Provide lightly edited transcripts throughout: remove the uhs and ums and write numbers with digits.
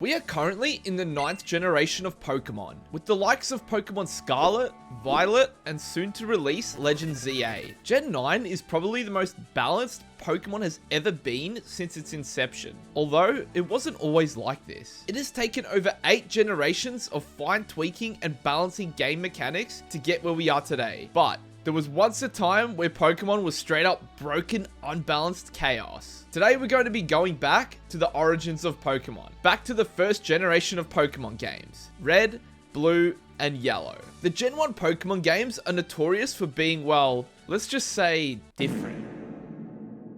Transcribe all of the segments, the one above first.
We are currently in the 9th generation of Pokemon, with the likes of Pokemon Scarlet, Violet, and soon to release Legend ZA. Gen 9 is probably the most balanced Pokemon has ever been since its inception, although it wasn't always like this. It has taken over 8 generations of fine tweaking and balancing game mechanics to get where we are today, but there was once a time where Pokemon was straight up broken, unbalanced chaos. Today we're going to be going back to the origins of Pokemon. Back to the first generation of Pokemon games. Red, Blue, and Yellow. The Gen 1 Pokemon games are notorious for being, well, let's just say, different.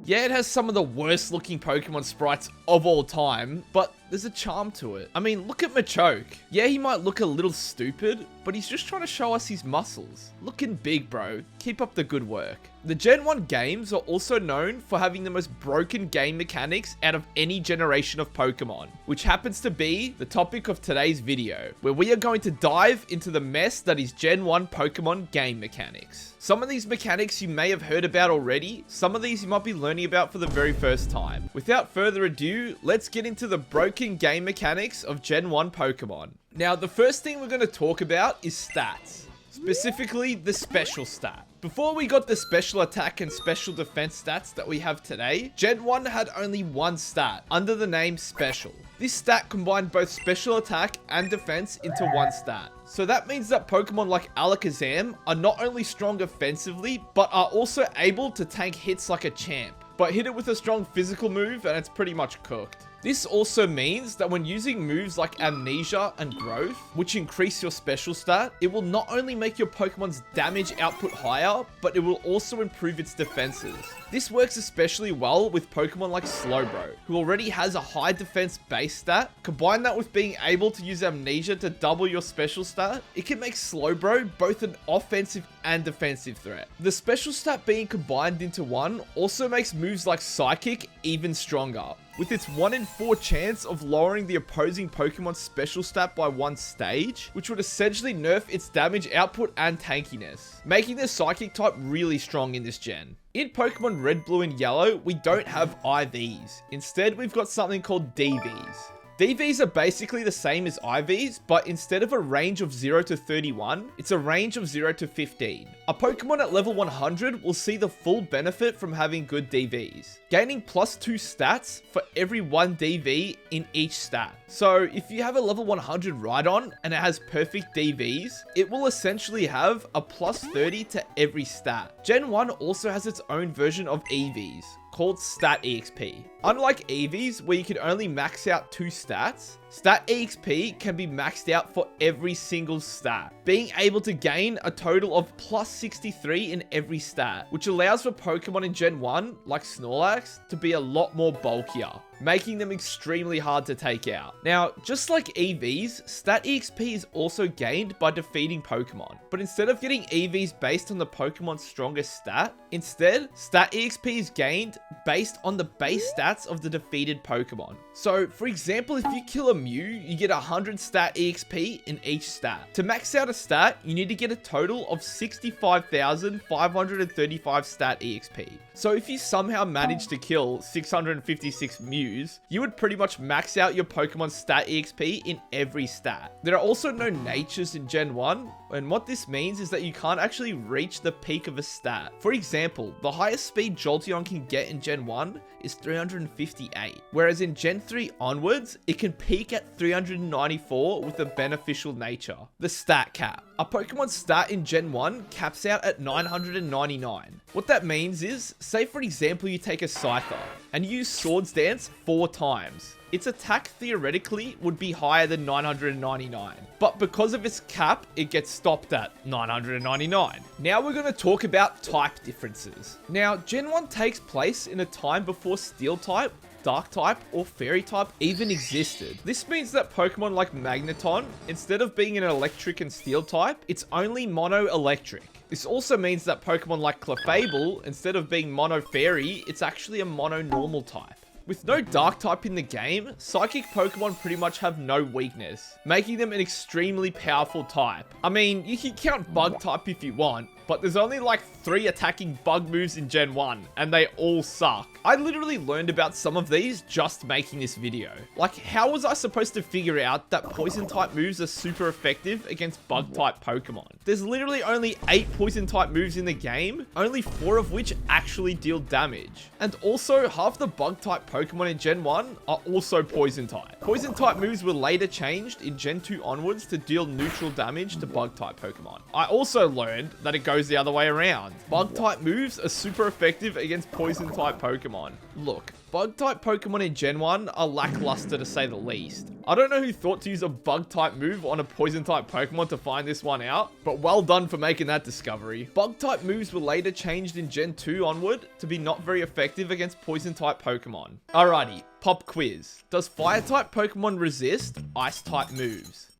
Yeah, it has some of the worst looking Pokemon sprites of all time, but there's a charm to it. I mean, look at Machoke. Yeah, he might look a little stupid, but he's just trying to show us his muscles. Looking big, bro. Keep up the good work. The Gen 1 games are also known for having the most broken game mechanics out of any generation of Pokemon, which happens to be the topic of today's video, where we are going to dive into the mess that is Gen 1 Pokemon game mechanics. Some of these mechanics you may have heard about already, some of these you might be learning about for the very first time. Without further ado, let's get into the broken game mechanics of Gen 1 Pokemon. Now, the first thing we're going to talk about is stats. Specifically, the special stat. Before we got the special attack and special defense stats that we have today, Gen 1 had only one stat, under the name Special. This stat combined both special attack and defense into one stat. So that means that Pokemon like Alakazam are not only strong offensively, but are also able to tank hits like a champ. But hit it with a strong physical move and it's pretty much cooked. This also means that when using moves like Amnesia and Growth, which increase your special stat, it will not only make your Pokemon's damage output higher, but it will also improve its defenses. This works especially well with Pokemon like Slowbro, who already has a high defense base stat. Combine that with being able to use Amnesia to double your special stat, it can make Slowbro both an offensive and defensive threat. The special stat being combined into one also makes moves like Psychic even stronger, with its 1 in 4 chance of lowering the opposing Pokemon's special stat by 1 stage, which would essentially nerf its damage output and tankiness, making the Psychic type really strong in this gen. In Pokemon Red, Blue, and Yellow, we don't have IVs. Instead, we've got something called DVs. DVs are basically the same as IVs, but instead of a range of 0 to 31, it's a range of 0 to 15. A Pokemon at level 100 will see the full benefit from having good DVs, gaining +2 stats for every 1 DV in each stat. So if you have a level 100 Rhydon and it has perfect DVs, it will essentially have a +30 to every stat. Gen 1 also has its own version of EVs, called Stat EXP. Unlike EVs, where you can only max out 2 stats, Stat EXP can be maxed out for every single stat, being able to gain a total of +63 in every stat, which allows for Pokemon in Gen 1, like Snorlax, to be a lot more bulkier, making them extremely hard to take out. Now, just like EVs, Stat EXP is also gained by defeating Pokemon, but instead of getting EVs based on the Pokemon's strongest stat, instead, Stat EXP is gained based on the base stats of the defeated Pokemon. So, for example, if you kill a Mew, you get 100 Stat EXP in each stat. To max out a stat, you need to get a total of 65,535 Stat EXP. So if you somehow manage to kill 656 Mews, you would pretty much max out your Pokemon's Stat EXP in every stat. There are also no natures in Gen 1, and what this means is that you can't actually reach the peak of a stat. For example, the highest speed Jolteon can get in Gen 1 is 358, whereas in Gen 3 onwards, it can peak at 394 with a beneficial nature. The stat cap. A Pokemon's stat in Gen 1 caps out at 999. What that means is, say for example you take a Scyther and use Swords Dance 4 times. Its attack theoretically would be higher than 999, but because of its cap, it gets stopped at 999. Now we're going to talk about type differences. Now, Gen 1 takes place in a time before Steel type, Dark type, or Fairy type even existed. This means that Pokemon like Magneton, instead of being an electric and steel type, it's only mono-electric. This also means that Pokemon like Clefable, instead of being mono-fairy, it's actually a mono-normal type. With no dark type in the game, psychic Pokemon pretty much have no weakness, making them an extremely powerful type. I mean, you can count bug type if you want, but there's only like 3 attacking bug moves in Gen 1, and they all suck. I literally learned about some of these just making this video. Like, how was I supposed to figure out that poison type moves are super effective against bug type Pokemon? There's literally only 8 poison type moves in the game, only 4 of which actually deal damage. And also, half the bug type Pokemon in Gen 1 are also poison type. Poison type moves were later changed in Gen 2 onwards to deal neutral damage to bug type Pokemon. I also learned that it goes the other way around. Bug type moves are super effective against poison type Pokemon. Look, bug type Pokemon in Gen 1 are lackluster to say the least. I don't know who thought to use a bug type move on a poison type Pokemon to find this one out, but well done for making that discovery. Bug type moves were later changed in Gen 2 onward to be not very effective against poison type Pokemon. Alrighty, pop quiz. Does fire type Pokemon resist ice type moves?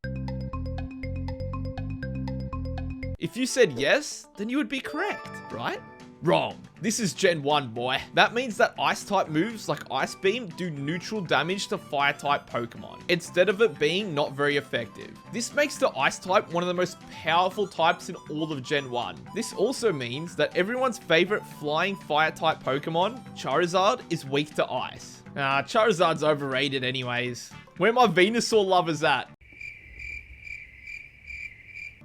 If you said yes, then you would be correct, right? Wrong. This is Gen 1, boy. That means that ice type moves like Ice Beam do neutral damage to fire type Pokemon, instead of it being not very effective. This makes the ice type one of the most powerful types in all of Gen 1. This also means that everyone's favorite flying fire type Pokemon, Charizard, is weak to ice. Charizard's overrated anyways. Where my Venusaur lovers at?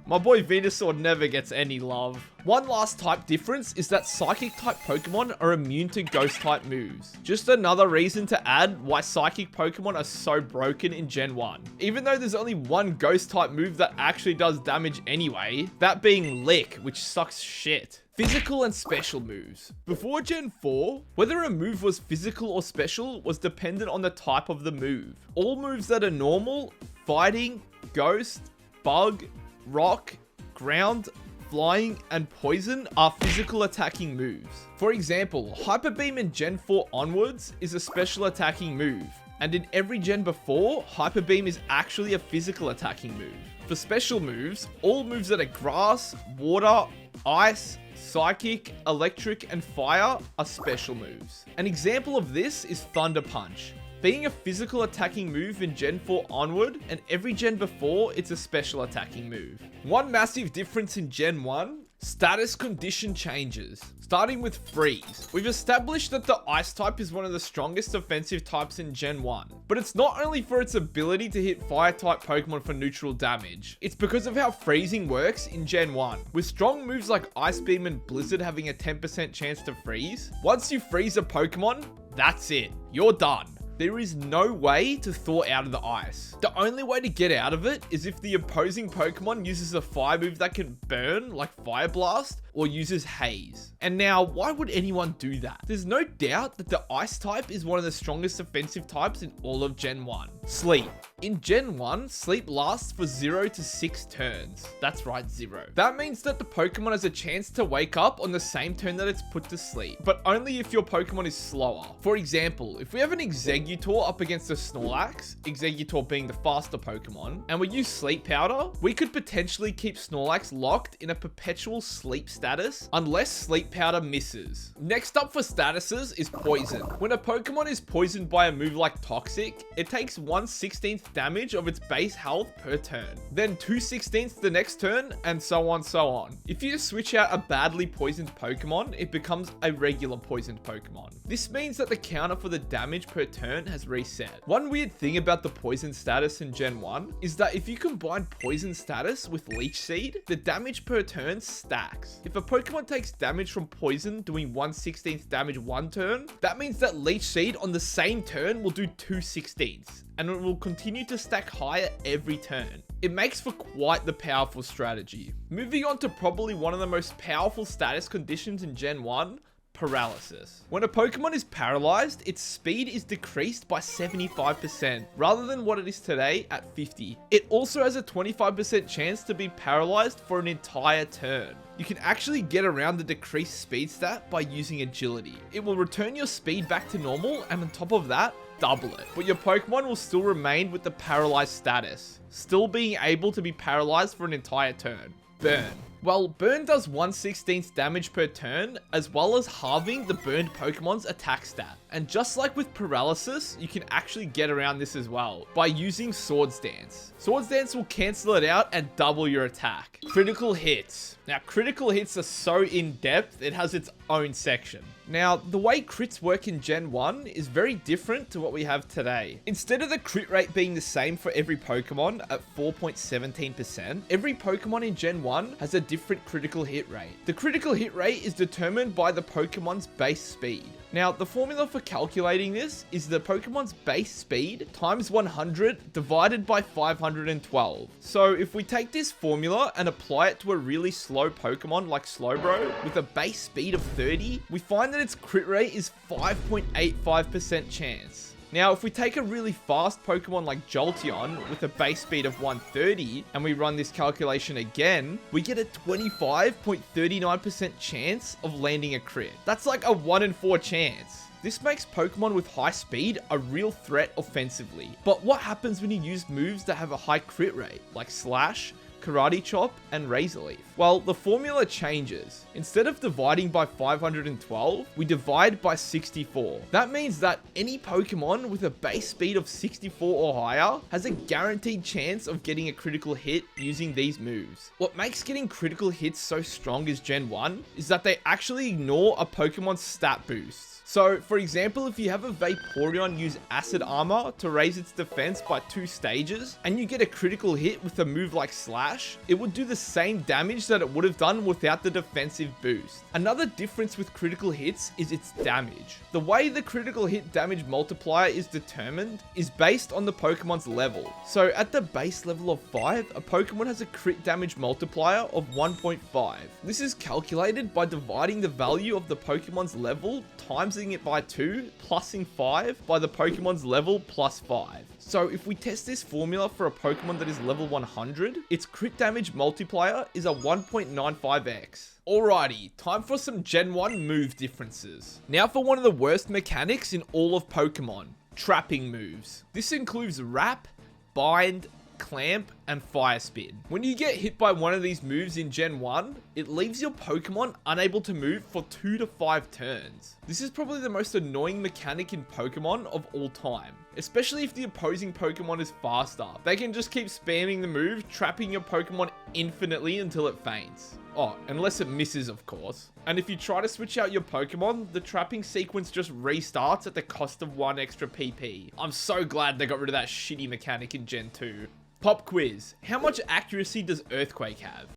My boy Venusaur never gets any love. One last type difference is that Psychic type Pokemon are immune to Ghost type moves. Just another reason to add why Psychic Pokemon are so broken in Gen 1. Even though there's only one Ghost type move that actually does damage anyway, that being Lick, which sucks shit. Physical and special moves. Before Gen 4, whether a move was physical or special was dependent on the type of the move. All moves that are normal, fighting, ghost, bug, rock, ground, flying, and poison are physical attacking moves. For example, Hyper Beam in Gen 4 onwards is a special attacking move, and in every gen before, Hyper Beam is actually a physical attacking move. For special moves, all moves that are grass, water, ice, psychic, electric, and fire are special moves. An example of this is Thunder Punch. Being a physical attacking move in Gen 4 onward, and every gen before, it's a special attacking move. One massive difference in Gen 1, status condition changes. Starting with Freeze. We've established that the Ice type is one of the strongest offensive types in Gen 1, but it's not only for its ability to hit Fire type Pokemon for neutral damage, it's because of how freezing works in Gen 1. With strong moves like Ice Beam and Blizzard having a 10% chance to freeze, once you freeze a Pokemon, that's it. You're done. There is no way to thaw out of the ice. The only way to get out of it is if the opposing Pokemon uses a fire move that can burn, like Fire Blast, or uses Haze. And now, why would anyone do that? There's no doubt that the Ice type is one of the strongest offensive types in all of Gen 1. Sleep. In Gen 1, Sleep lasts for 0 to 6 turns. That's right, 0. That means that the Pokemon has a chance to wake up on the same turn that it's put to sleep, but only if your Pokemon is slower. For example, if we have an Exeggutor up against a Snorlax, Exeggutor being the faster Pokemon, and we use Sleep Powder, we could potentially keep Snorlax locked in a perpetual sleep status unless Sleep Powder misses. Next up for statuses is Poison. When a Pokemon is poisoned by a move like Toxic, it takes 1/16 damage of its base health per turn, then 2/16 the next turn, and so on. If you switch out a badly poisoned Pokemon, it becomes a regular poisoned Pokemon. This means that the counter for the damage per turn has reset. One weird thing about the poison status in Gen 1 is that if you combine poison status with Leech Seed, the damage per turn stacks. If a Pokemon takes damage from poison doing 1/16 damage one turn, that means that Leech Seed on the same turn will do 2/16, and it will continue to stack higher every turn. It makes for quite the powerful strategy. Moving on to probably one of the most powerful status conditions in Gen 1, Paralysis. When a Pokemon is paralyzed, its speed is decreased by 75%, rather than what it is today at 50. It also has a 25% chance to be paralyzed for an entire turn. You can actually get around the decreased speed stat by using Agility. It will return your speed back to normal, and on top of that, double it. But your Pokemon will still remain with the paralyzed status, still being able to be paralyzed for an entire turn. Burn. Well, burn does 1/16 damage per turn, as well as halving the burned Pokemon's attack stat. And just like with paralysis, you can actually get around this as well by using Swords Dance. Swords Dance will cancel it out and double your attack. Critical hits. Now, critical hits are so in-depth, it has its own section. Now, the way crits work in Gen 1 is very different to what we have today. Instead of the crit rate being the same for every Pokemon at 4.17%, every Pokemon in Gen 1 has a different critical hit rate. The critical hit rate is determined by the Pokemon's base speed. Now, the formula for calculating this is the Pokemon's base speed times 100 divided by 512. So if we take this formula and apply it to a really slow Pokemon like Slowbro with a base speed of 30, we find that its crit rate is 5.85% chance. Now, if we take a really fast Pokemon like Jolteon with a base speed of 130 and we run this calculation again, we get a 25.39% chance of landing a crit. That's like a 1 in 4 chance. This makes Pokemon with high speed a real threat offensively. But what happens when you use moves that have a high crit rate, like Slash, Karate Chop, and Razor Leaf? Well, the formula changes. Instead of dividing by 512, we divide by 64. That means that any Pokemon with a base speed of 64 or higher has a guaranteed chance of getting a critical hit using these moves. What makes getting critical hits so strong as Gen 1 is that they actually ignore a Pokemon's stat boosts. So, for example, if you have a Vaporeon use Acid Armor to raise its defense by 2 stages, and you get a critical hit with a move like Slash, it would do the same damage that it would have done without the defensive boost. Another difference with critical hits is its damage. The way the critical hit damage multiplier is determined is based on the Pokemon's level. So, at the base level of 5, a Pokemon has a crit damage multiplier of 1.5. This is calculated by dividing the value of the Pokemon's level times it by 2, plusing 5 by the Pokemon's level plus 5. So if we test this formula for a Pokemon that is level 100, its crit damage multiplier is a 1.95x. Alrighty, time for some Gen 1 move differences. Now for one of the worst mechanics in all of Pokemon, trapping moves. This includes Wrap, Bind, Clamp, and Fire Spin. When you get hit by one of these moves in Gen 1, it leaves your Pokemon unable to move for 2 to 5 turns. This is probably the most annoying mechanic in Pokemon of all time, especially if the opposing Pokemon is faster. They can just keep spamming the move, trapping your Pokemon infinitely until it faints. Oh, unless it misses, of course. And if you try to switch out your Pokemon, the trapping sequence just restarts at the cost of 1 extra PP. I'm so glad they got rid of that shitty mechanic in Gen 2. Pop quiz. How much accuracy does Earthquake have?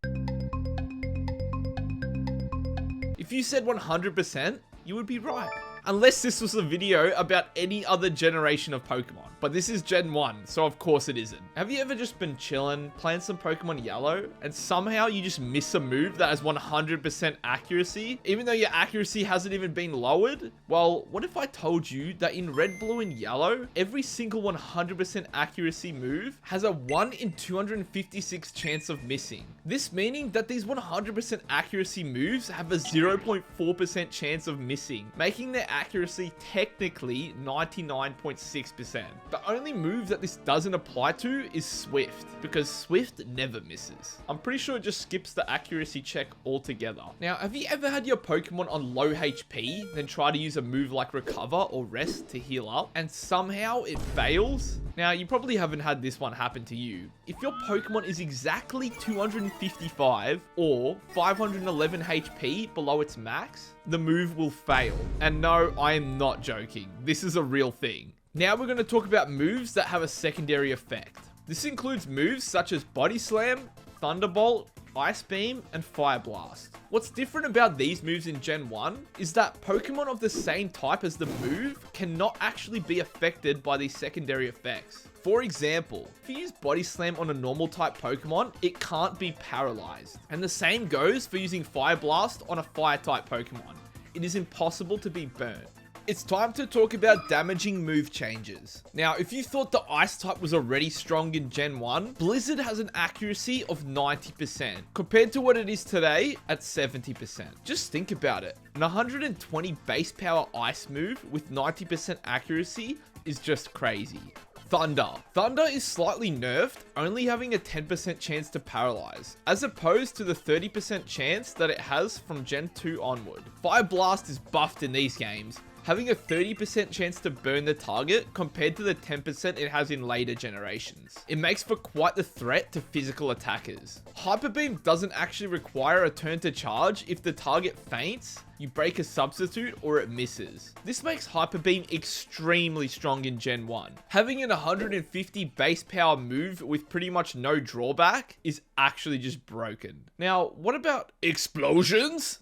If you said 100%, you would be right. Unless this was a video about any other generation of Pokemon. But this is Gen 1, so of course it isn't. Have you ever just been chilling, playing some Pokemon Yellow, and somehow you just miss a move that has 100% accuracy, even though your accuracy hasn't even been lowered? Well, what if I told you that in Red, Blue, and Yellow, every single 100% accuracy move has a 1 in 256 chance of missing? This meaning that these 100% accuracy moves have a 0.4% chance of missing, making their accuracy technically 99.6%. The only move that this doesn't apply to is Swift, because Swift never misses. I'm pretty sure it just skips the accuracy check altogether. Now, have you ever had your Pokemon on low HP, then try to use a move like Recover or Rest to heal up, and somehow it fails? Now, you probably haven't had this one happen to you. If your Pokemon is exactly 255 or 511 HP below its max, the move will fail. And no, I am not joking. This is a real thing. Now we're going to talk about moves that have a secondary effect. This includes moves such as Body Slam, Thunderbolt, Ice Beam, and Fire Blast. What's different about these moves in Gen 1 is that Pokemon of the same type as the move cannot actually be affected by these secondary effects. For example, if you use Body Slam on a normal type Pokemon, it can't be paralyzed. And the same goes for using Fire Blast on a fire type Pokemon. It is impossible to be burnt. It's time to talk about damaging move changes. Now, if you thought the Ice type was already strong in Gen 1, Blizzard has an accuracy of 90%, compared to what it is today at 70%. Just think about it. An 120 base power Ice move with 90% accuracy is just crazy. Thunder. Thunder is slightly nerfed, only having a 10% chance to paralyze, as opposed to the 30% chance that it has from Gen 2 onward. Fire Blast is buffed in these games, having a 30% chance to burn the target compared to the 10% it has in later generations. It makes for quite the threat to physical attackers. Hyper Beam doesn't actually require a turn to charge if the target faints, you break a substitute, or it misses. This makes Hyper Beam extremely strong in Gen 1. Having an 150 base power move with pretty much no drawback is actually just broken. Now, what about explosions?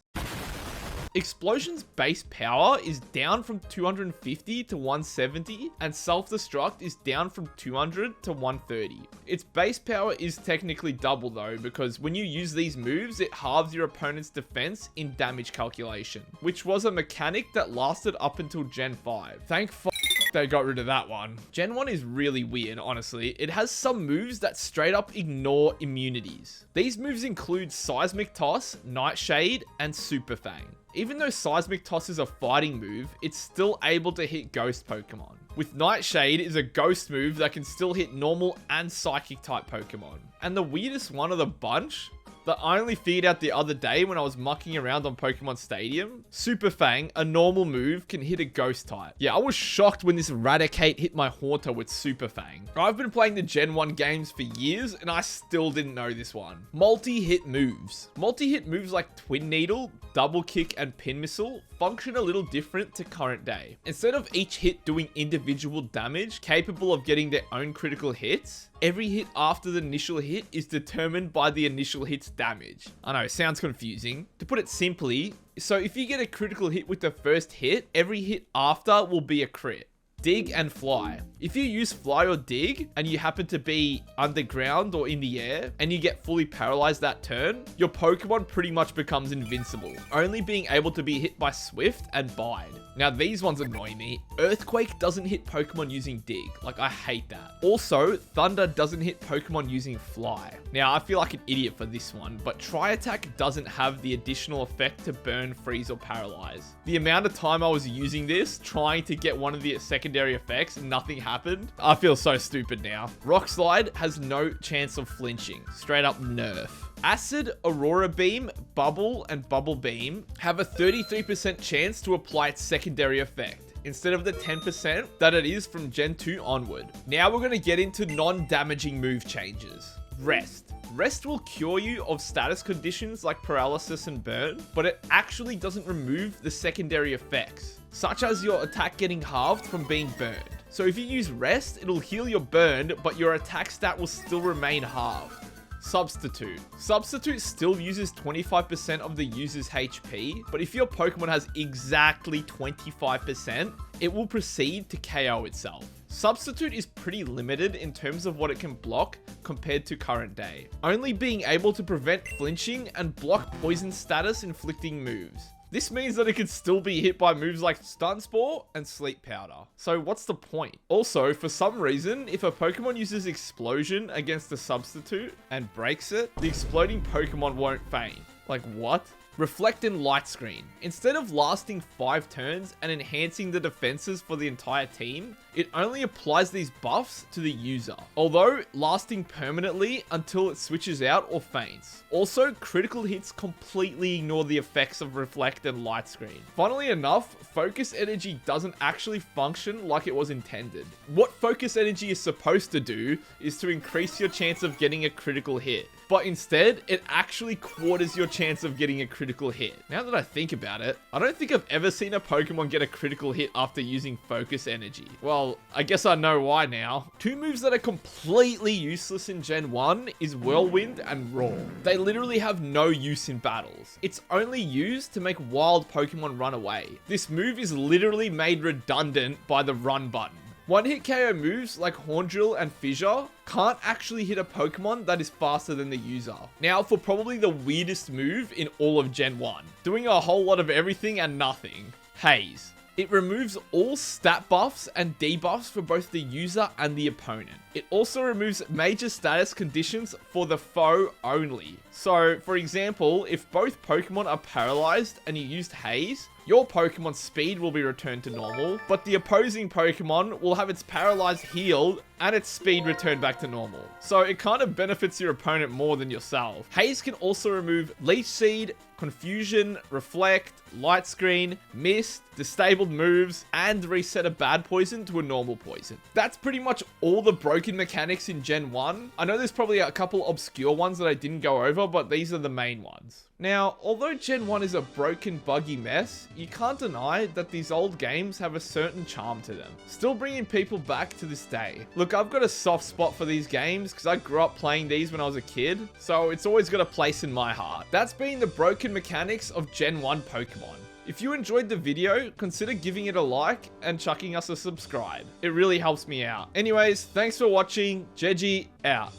Explosion's base power is down from 250 to 170, and self-destruct is down from 200 to 130. Its base power is technically double though, because when you use these moves, it halves your opponent's defense in damage calculation, which was a mechanic that lasted up until Gen 5. Thank f they got rid of that one. Gen 1 is really weird, honestly. It has some moves that straight up ignore immunities. These moves include Seismic Toss, Nightshade, and Super Fang. Even though Seismic Toss is a fighting move, it's still able to hit ghost Pokemon. With Nightshade is a ghost move that can still hit normal and psychic type Pokemon. And the weirdest one of the bunch that I only figured out the other day when I was mucking around on Pokemon Stadium, Super Fang, a normal move, can hit a ghost type. Yeah, I was shocked when this Raticate hit my Haunter with Super Fang. I've been playing the Gen 1 games for years and I still didn't know this one. Multi-hit moves. Multi-hit moves like Twin Needle, Double Kick, and Pin Missile function a little different to current day. Instead of each hit doing individual damage capable of getting their own critical hits, every hit after the initial hit is determined by the initial hit's damage. I know, sounds confusing. To put it simply, so if you get a critical hit with the first hit, every hit after will be a crit. Dig and Fly. If you use Fly or Dig and you happen to be underground or in the air and you get fully paralyzed that turn, your Pokemon pretty much becomes invincible, only being able to be hit by Swift and Bide. Now these ones annoy me. Earthquake doesn't hit Pokemon using Dig. Like, I hate that. Also, Thunder doesn't hit Pokemon using Fly. Now I feel like an idiot for this one, but Tri-Attack doesn't have the additional effect to burn, freeze, or paralyze. The amount of time I was using this, trying to get one of the secondary effects, and nothing happened. I feel so stupid now. Rock Slide has no chance of flinching. Straight up nerf. Acid, Aurora Beam, Bubble, and Bubble Beam have a 33% chance to apply its secondary effect, instead of the 10% that it is from Gen 2 onward. Now we're going to get into non-damaging move changes. Rest. Rest will cure you of status conditions like paralysis and burn, but it actually doesn't remove the secondary effects, such as your attack getting halved from being burned. So if you use Rest, it'll heal your burn, but your attack stat will still remain halved. Substitute. Substitute still uses 25% of the user's HP, but if your Pokemon has exactly 25%, it will proceed to KO itself. Substitute is pretty limited in terms of what it can block compared to current day, only being able to prevent flinching and block poison status inflicting moves. This means that it could still be hit by moves like Stun Spore and Sleep Powder. So what's the point? Also, for some reason, if a Pokemon uses Explosion against a substitute and breaks it, the exploding Pokemon won't faint. Like, what? Reflect and Light Screen. Instead of lasting 5 turns and enhancing the defenses for the entire team, it only applies these buffs to the user, although lasting permanently until it switches out or faints. Also, critical hits completely ignore the effects of Reflect and Light Screen. Funnily enough, Focus Energy doesn't actually function like it was intended. What Focus Energy is supposed to do is to increase your chance of getting a critical hit, but instead, it actually quarters your chance of getting a critical hit. Now that I think about it, I don't think I've ever seen a Pokemon get a critical hit after using Focus Energy. Well, I guess I know why now. 2 moves that are completely useless in Gen 1 is Whirlwind and Roar. They literally have no use in battles. It's only used to make wild Pokemon run away. This move is literally made redundant by the run button. One-hit KO moves like Hornedrill and Fissure can't actually hit a Pokemon that is faster than the user. Now for probably the weirdest move in all of Gen 1, doing a whole lot of everything and nothing. Haze. It removes all stat buffs and debuffs for both the user and the opponent. It also removes major status conditions for the foe only. So, for example, if both Pokemon are paralyzed and you used Haze, your Pokemon's speed will be returned to normal, but the opposing Pokemon will have its paralyzed healed and its speed returned back to normal. So it kind of benefits your opponent more than yourself. Haze can also remove Leech Seed, Confusion, Reflect, Light Screen, Mist, disabled moves, and reset a bad poison to a normal poison. That's pretty much all the broken mechanics in Gen 1. I know there's probably a couple obscure ones that I didn't go over, but these are the main ones. Now, although Gen 1 is a broken, buggy mess, you can't deny that these old games have a certain charm to them, still bringing people back to this day. Look, I've got a soft spot for these games because I grew up playing these when I was a kid, so it's always got a place in my heart. That's been the broken mechanics of Gen 1 Pokemon. If you enjoyed the video, consider giving it a like and chucking us a subscribe. It really helps me out. Anyways, thanks for watching. Jeji out.